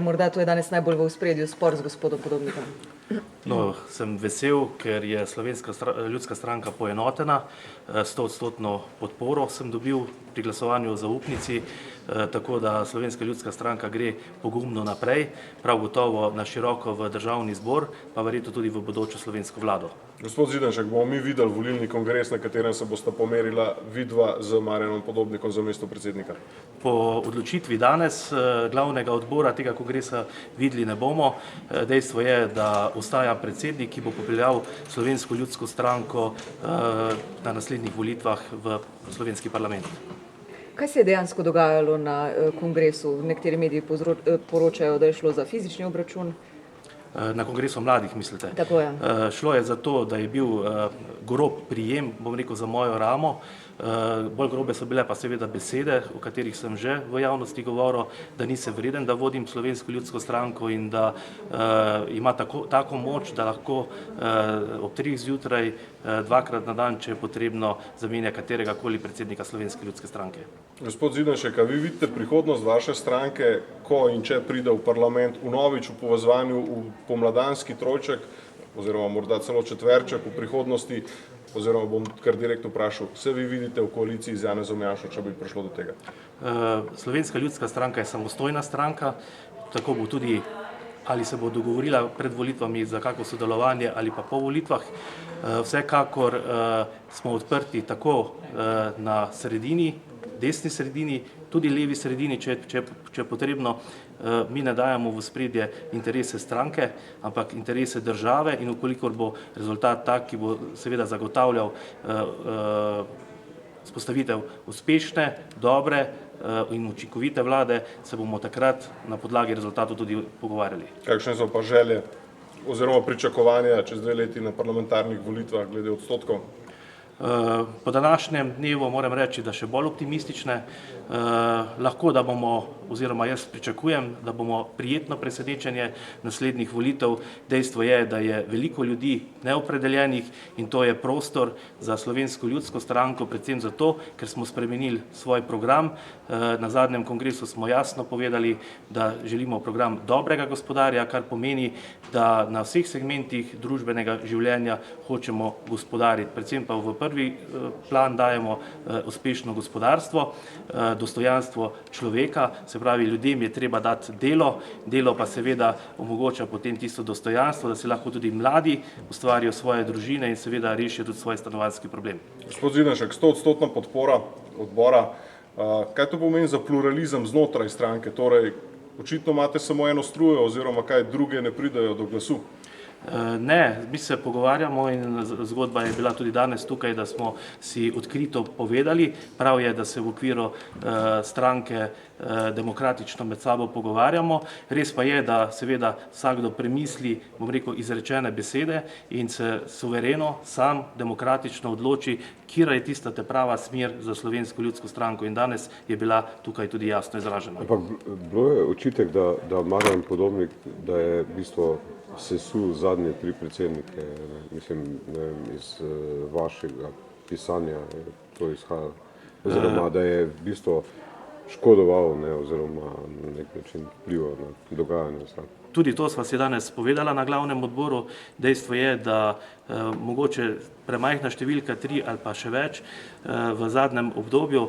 Morda to je danes najbolj v ospredju spor z gospodom Podobnikom. No, sem vesel, ker je Slovenska ljudska stranka poenotena, 100% podporo sem dobil pri glasovanju o zaupnici, tako da Slovenska ljudska stranka gre pogumno naprej, prav gotovo na široko v državni zbor, pa verjetno tudi v bodočo slovensko vlado. Gospod Zidanšek, bomo mi videli volilni kongres, na katerem se bosta pomerila vidva z Marjanom Podobnikom za mesto predsednika? Po odločitvi danes glavnega odbora tega kongresa videli ne bomo. Dejstvo je, da ostaja predsednik, ki bo popeljal Slovensko ljudsko stranko na naslednjih volitvah v slovenski parlament. Kaj se je dejansko dogajalo na kongresu? Nekateri mediji poročajo, da je šlo za fizični obračun. Na kongresu mladih, mislite? Tako je. Šlo je za to, da je bil grob prijem, bom rekel, za mojo ramo. Bolj grobe so bile pa seveda besede, o katerih sem že v javnosti govoril, da nisem vreden, da vodim Slovensko ljudsko stranko in da ima tako moč, da lahko ob 3 zjutraj dvakrat na dan, če je potrebno, zamenja katerega koli predsednika Slovenske ljudske stranke. Gospod Zidanšek, a vi vidite prihodnost vaše stranke, ko in če pride v parlament vnovič v povezovanju v pomladanski trojček, oziroma morda celo četverček v prihodnosti, oziroma bom kar direktno vprašal, se vi vidite v koaliciji z Janezom Janšo, če bi prišlo do tega? Slovenska ljudska stranka je samostojna stranka, tako bo tudi, ali se bo dogovorila pred volitvami za kako sodelovanje ali pa po volitvah. Vsekakor smo odprti tako na sredini, desni sredini, tudi levi sredini, če je potrebno. Mi ne dajemo v spredje interese stranke, ampak interese države in ukolikor bo rezultat tak, ki bo seveda zagotavljal vzpostavitev uspešne, dobre in učinkovite vlade, se bomo takrat na podlagi rezultatov tudi pogovarjali. Kakšne so pa želje oziroma pričakovanja čez 2 leti na parlamentarnih volitvah glede odstotkov? Po današnjem dnevu moram reči, da še bolj optimistične. Lahko, da bomo, oziroma jaz pričakujem, da bomo prijetno presenečenje naslednjih volitev. Dejstvo je, da je veliko ljudi neopredeljenih in to je prostor za Slovensko ljudsko stranko, predvsem zato, ker smo spremenili svoj program. Na zadnjem kongresu smo jasno povedali, da želimo program dobrega gospodarja, kar pomeni, da na vseh segmentih družbenega življenja hočemo gospodariti. Predvsem pa v prvi plan dajemo uspešno gospodarstvo, dostojanstvo človeka, se pravi, ljudem je treba dati delo pa seveda omogoča potem tisto dostojanstvo, da se lahko tudi mladi ustvarijo svoje družine in seveda rešijo tudi svoj stanovanjski problem. Gospod Zidanšek, 100% podpora odbora. Kaj to pomeni za pluralizem znotraj stranke? Torej, očitno imate samo eno strujo oziroma kaj druge ne pridajo do glasu? Ne, mi se pogovarjamo in zgodba je bila tudi danes tukaj, da smo si odkrito povedali. Prav je, da se v okviru stranke demokratično med sabo pogovarjamo. Res pa je, da seveda vsakdo premisli, bom rekel, izrečene besede in se suvereno, sam demokratično odloči, katera je tista prava smer za Slovensko ljudsko stranko in danes je bila tukaj tudi jasno izražena. Ampak bilo je očitek, da Marjan Podobnik, da je v bistvu sesul zadnje 3 predsednike, mislim, iz vašega pisanja to izhaja, oziroma da je v bistvu škodoval, oziroma na nek način vplival na dogajanje. Tudi to sva si danes povedala na glavnem odboru. Dejstvo je, da mogoče premajhna številka 3 ali pa še več v zadnjem obdobju.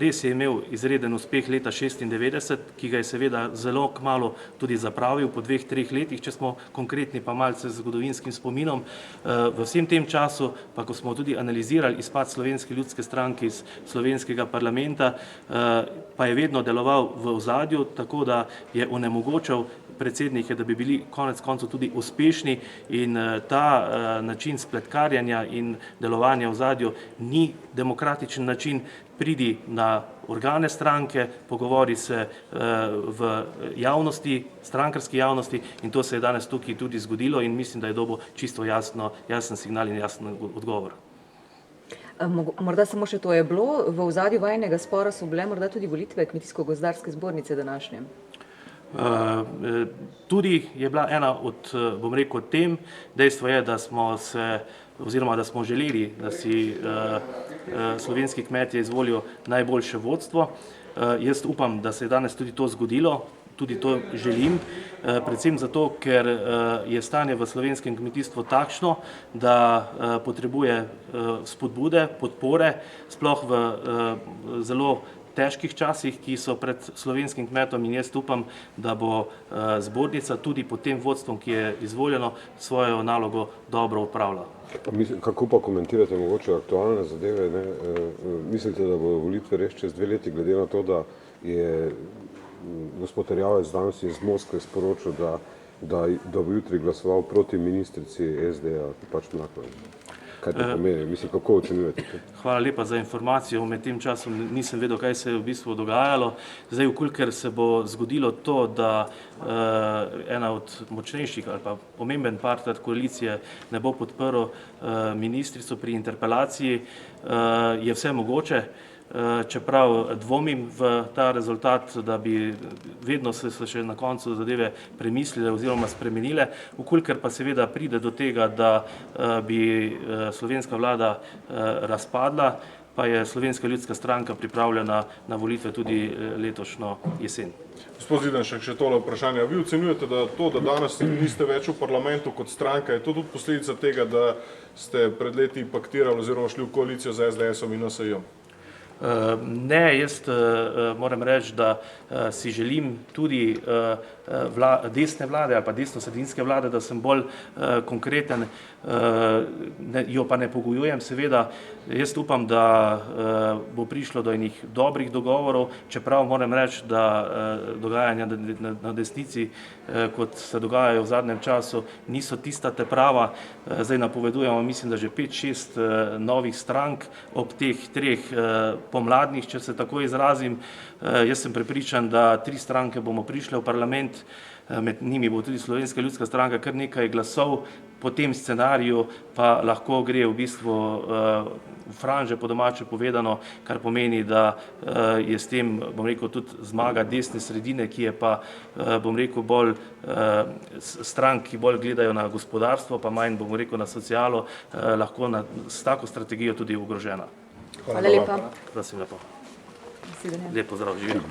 Res je imel izreden uspeh leta 1996, ki ga je seveda zelo kmalu tudi zapravil po 2-3 letih, če smo konkretni pa malce z zgodovinskim spominom. V vsem tem času, pa ko smo tudi analizirali izpad Slovenske ljudske stranke iz slovenskega parlamenta, pa je vedno deloval v ozadju, tako da je onemogočal predsednike, da bi bili konec koncev tudi uspešni in ta način spletkarjanja in delovanja v ozadju ni demokratičen način. Pridi na organe stranke, pogovori se v javnosti, strankarski javnosti in to se je danes tukaj tudi zgodilo in mislim, da je dobil čisto jasen signal in jasen odgovor. Morda samo še to je bilo, v ozadju vajinega spora so bile morda tudi volitve Kmetijsko-gozdarske zbornice današnje. Tudi je bila ena od, bom rekel, tem. Dejstvo je, da smo se, oziroma da smo želeli, da si slovenski kmetje izvolijo najboljše vodstvo. Jaz upam, da se je danes tudi to zgodilo. tudi to želim, predvsem zato, ker je stanje v slovenskem kmetijstvu takšno, da potrebuje spodbude, podpore, sploh v zelo težkih časih, ki so pred slovenskim kmetom, in jaz upam, da bo zbornica tudi pod tem vodstvom, ki je izvoljeno, svojo nalogo dobro upravljala. Kako pa komentirate mogoče aktualne zadeve? Ne? Mislite, da bodo volitve res čez 2 leti, glede na to, da je gospod Erjavec danes iz Moskve sporočil, da bo jutri glasoval proti ministrici SD-ja, pač Mlakarjevi? Kaj to pomeni? Mislim, kako ocenjujete to? Hvala lepa za informacijo. Med tem časom nisem vedel, kaj se je v bistvu dogajalo. Zdaj, vkolikor se bo zgodilo to, da ena od močnejših ali pa pomemben partner koalicije ne bo podprl ministrico pri interpelaciji, je vse mogoče. Čeprav dvomim v ta rezultat, da bi vedno se še na koncu zadeve premislile oziroma spremenile, vkolikor pa seveda pride do tega, da bi slovenska vlada razpadla, pa je Slovenska ljudska stranka pripravljena na volitve tudi letošnjo jesen. Gospod Zidanšek, še tole vprašanje. Vi ocenjujete, da to, da danes niste več v parlamentu kot stranka, je to tudi posledica tega, da ste pred leti paktirali oziroma šli v koalicijo z SDS-om in NSI-jem? Ne, jaz moram reči, da si želim tudi desne vlade ali pa desno-sredinske vlade, da sem bolj konkreten, jo pa ne pogojujem seveda. Jaz upam, da bo prišlo do enih dobrih dogovorov, čeprav moram reči, da dogajanja na desnici, kot se dogajajo v zadnjem času, niso tista prava. Zdaj napovedujemo, mislim, da že 5-6 novih strank ob teh 3 pomladnih, če se tako izrazim. Jaz sem prepričan, da 3 stranke bomo prišle v parlament, med njimi bo tudi Slovenska ljudska stranka, kar nekaj glasov, po tem scenariju pa lahko gre v bistvu v franže, po domače povedano, kar pomeni, da je s tem, bom rekel, tudi zmaga desne sredine, ki je pa, bom rekel, bolj strank, ki bolj gledajo na gospodarstvo, pa manj, bom rekel, na socialo, lahko s tako strategijo tudi ogrožena. Hvala lepa. Prosim lepo. Lep pozdrav, živim.